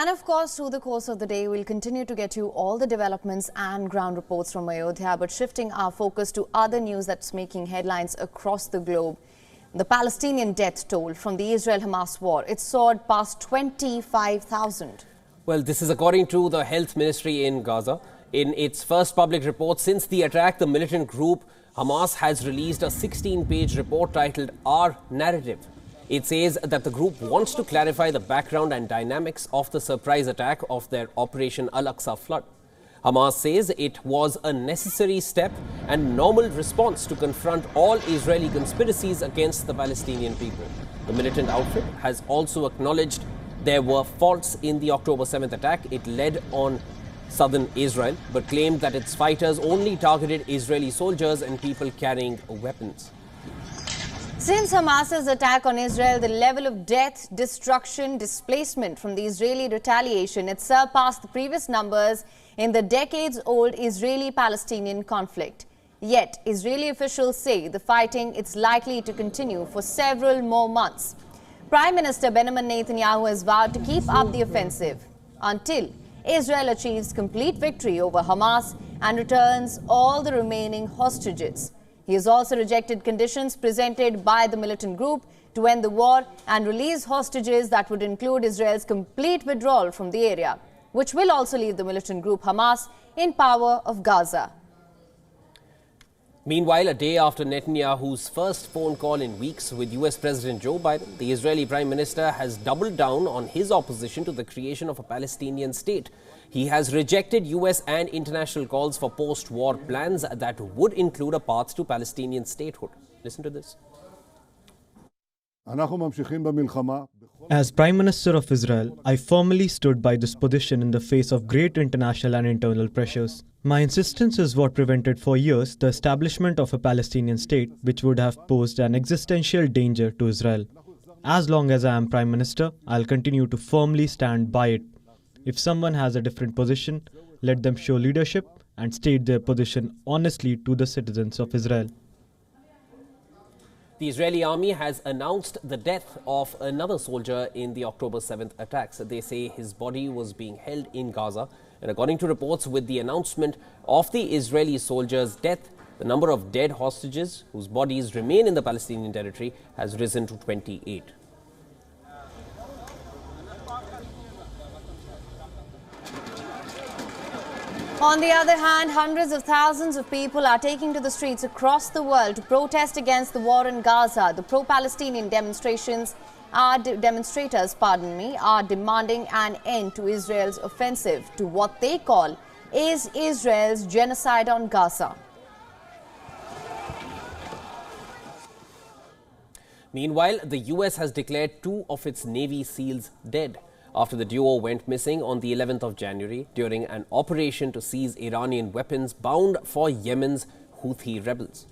And of course, through the course of the day, we'll continue to get you all the developments and ground reports from Ayodhya, but shifting our focus to other news that's making headlines across the globe. The Palestinian death toll from the Israel-Hamas war, it soared past 25,000. Well, this is according to the health ministry in Gaza. In its first public report since the attack, the militant group Hamas has released a 16-page report titled Our Narrative. It says that the group wants to clarify the background and dynamics of the surprise attack of their Operation Al-Aqsa Flood. Hamas says it was a necessary step and normal response to confront all Israeli conspiracies against the Palestinian people. The militant outfit has also acknowledged there were faults in the October 7th attack it led on southern Israel, but claimed that its fighters only targeted Israeli soldiers and people carrying weapons. Since Hamas's attack on Israel, the level of death, destruction, displacement from the Israeli retaliation, it surpassed the previous numbers in the decades-old Israeli-Palestinian conflict. Yet, Israeli officials say the fighting is likely to continue for several more months. Prime Minister Benjamin Netanyahu has vowed to keep up the offensive until Israel achieves complete victory over Hamas and returns all the remaining hostages. He has also rejected conditions presented by the militant group to end the war and release hostages that would include Israel's complete withdrawal from the area, which will also leave the militant group Hamas in power of Gaza. Meanwhile, a day after Netanyahu's first phone call in weeks with US President Joe Biden, the Israeli Prime Minister has doubled down on his opposition to the creation of a Palestinian state. He has rejected US and international calls for post-war plans that would include a path to Palestinian statehood. Listen to this. As Prime Minister of Israel, I firmly stood by this position in the face of great international and internal pressures. My insistence is what prevented for years the establishment of a Palestinian state, which would have posed an existential danger to Israel. As long as I am Prime Minister, I'll continue to firmly stand by it. If someone has a different position, let them show leadership and state their position honestly to the citizens of Israel. The Israeli army has announced the death of another soldier in the October 7th attacks. They say his body was being held in Gaza. And according to reports, with the announcement of the Israeli soldier's death, the number of dead hostages whose bodies remain in the Palestinian territory has risen to 28. On the other hand, hundreds of thousands of people are taking to the streets across the world to protest against the war in Gaza. The pro-Palestinian demonstrators are demanding an end to Israel's offensive to what they call is Israel's genocide on Gaza. Meanwhile, the US has declared 2 of its Navy SEALs dead after the duo went missing on the 11th of January during an operation to seize Iranian weapons bound for Yemen's Houthi rebels.